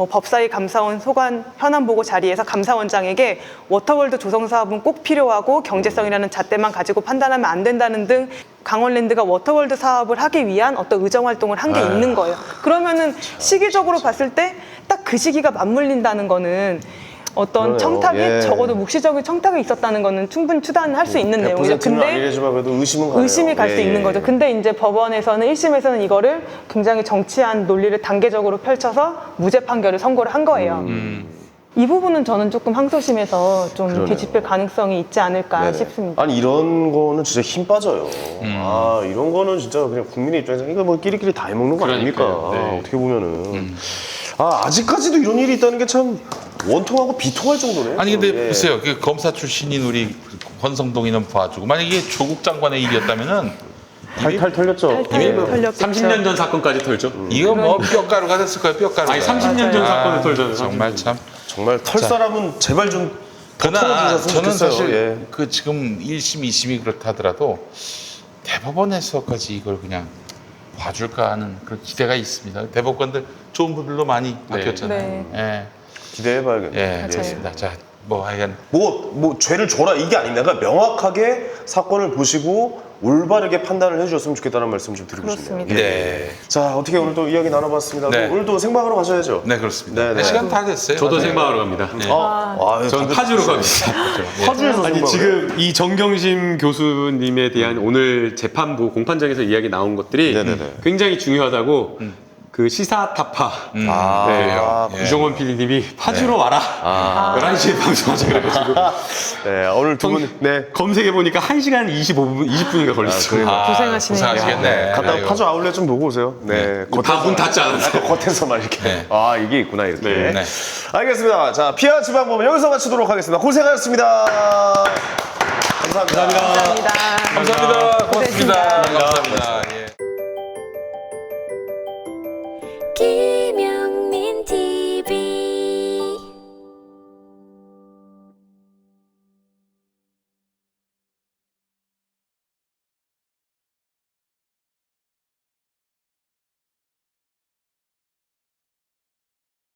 Speaker 4: 법사위 감사원 소관 현안 보고 자리에서 감사원장에게 워터월드 조성 사업은 꼭 필요하고 경제성이라는 잣대만 가지고 판단하면 안 된다는 등 강원랜드가 워터월드 사업을 하기 위한 어떤 의정 활동을 한 게 있는 거예요. 그러면은 시기적으로 봤을 때 딱 그 시기가 맞물린다는 거는 어떤
Speaker 2: 그러네요.
Speaker 4: 청탁이
Speaker 2: 예.
Speaker 4: 적어도 묵시적인 청탁이 있었다는 거는 충분히 추단할 수 있는 내용이에요.
Speaker 2: 100%는 아니지만 그래도 의심은 가네요.
Speaker 4: 의심이 갈 수
Speaker 2: 예,
Speaker 4: 있는
Speaker 2: 예.
Speaker 4: 거죠. 근데 이제 법원에서는 1심에서는 이거를 굉장히 정치한 논리를 단계적으로 펼쳐서 무죄 판결을 선고를 한 거예요. 이 부분은 저는 조금 항소심에서 좀
Speaker 2: 그러네요.
Speaker 4: 뒤집힐 가능성이 있지 않을까
Speaker 2: 네네.
Speaker 4: 싶습니다.
Speaker 2: 아니 이런 거는 진짜 힘 빠져요. 아 이런 거는 진짜 그냥 국민의 입장에서 이거 뭐 끼리끼리 다 해먹는 거 아닙니까?
Speaker 3: 그러니까요. 네.
Speaker 2: 어떻게 보면은 아 아직까지도 이런 일이 있다는 게 참 원통하고 비통할 정도네요.
Speaker 1: 아니 근데
Speaker 2: 예.
Speaker 1: 보세요. 그 검사 출신인 우리 권성동이는 봐주고 만약에 이게 조국 장관의 일이었다면은
Speaker 2: 탈탈 털렸죠.
Speaker 4: 탈탈 털렸겠죠.
Speaker 3: 30년 전 사건까지 털죠.
Speaker 1: 이거 뭐 뼈가루가 됐을 거예요. 뼈가루가.
Speaker 3: 아니 30년 전 사건을 털잖아요.
Speaker 1: 정말 참.
Speaker 2: 정말 털 사람은 제발 좀
Speaker 1: 그러나
Speaker 2: 털어주셨으면
Speaker 1: 저는
Speaker 2: 좋겠어요.
Speaker 1: 사실
Speaker 2: 예.
Speaker 1: 그 지금 1심, 2심이 그렇다 하더라도 대법원에서까지 이걸 그냥 봐줄까 하는 그런 기대가 있습니다. 대법관들 좋은 분들도 많이 바뀌었잖아요. 예,
Speaker 2: 기대해봐야겠네요.
Speaker 1: 예, 그렇습니다. 자, 뭐 하여간
Speaker 2: 뭐 죄를 줘라 이게 아닙니다. 그러니까 명확하게 사건을 보시고 올바르게 판단을 해주셨으면 좋겠다는 말씀 좀 드리고 싶네요.
Speaker 4: 그렇습니다.
Speaker 1: 네,
Speaker 2: 자 어떻게 오늘도 이야기 나눠봤습니다.
Speaker 1: 네.
Speaker 2: 오늘도 생방으로 가셔야죠.
Speaker 1: 네 그렇습니다.
Speaker 2: 네, 네.
Speaker 1: 시간 다 됐어요.
Speaker 3: 저도
Speaker 1: 네.
Speaker 3: 생방하러 갑니다.
Speaker 2: 전
Speaker 3: 전 파주로 갑니다.
Speaker 2: 파주에서
Speaker 3: 아니
Speaker 2: 생방을
Speaker 3: 지금 이 정경심 교수님에 대한 오늘 재판부 공판장에서 이야기 나온 것들이
Speaker 2: 네네네.
Speaker 3: 굉장히 중요하다고 그 시사타파
Speaker 2: 아,
Speaker 3: 네,
Speaker 1: 그래요? 예.
Speaker 3: 유정원 PD님이 파주로 와라 11시에 방송하자 그래가지고
Speaker 2: 네, 오늘 두 분 네.
Speaker 3: 검색해 보니까 1시간 25분 20분인가 걸렸어요.
Speaker 4: 고생하시네요.
Speaker 1: 고생하시겠네.
Speaker 2: 갔다
Speaker 1: 아이고.
Speaker 2: 파주 아울렛 좀 보고 오세요. 네,
Speaker 3: 다 문 닫지 않았어요.
Speaker 2: 겉에서만 이렇게.
Speaker 1: 네.
Speaker 2: 아 이게 있구나 이렇게.
Speaker 3: 네.
Speaker 1: 네.
Speaker 2: 알겠습니다. 자 피아 지방법은 여기서 마치도록 하겠습니다. 고생하셨습니다. 감사합니다.
Speaker 4: 감사합니다.
Speaker 1: 감사합니다. 고맙습니다.
Speaker 4: 고생하셨습니다.
Speaker 1: 감사합니다. 예.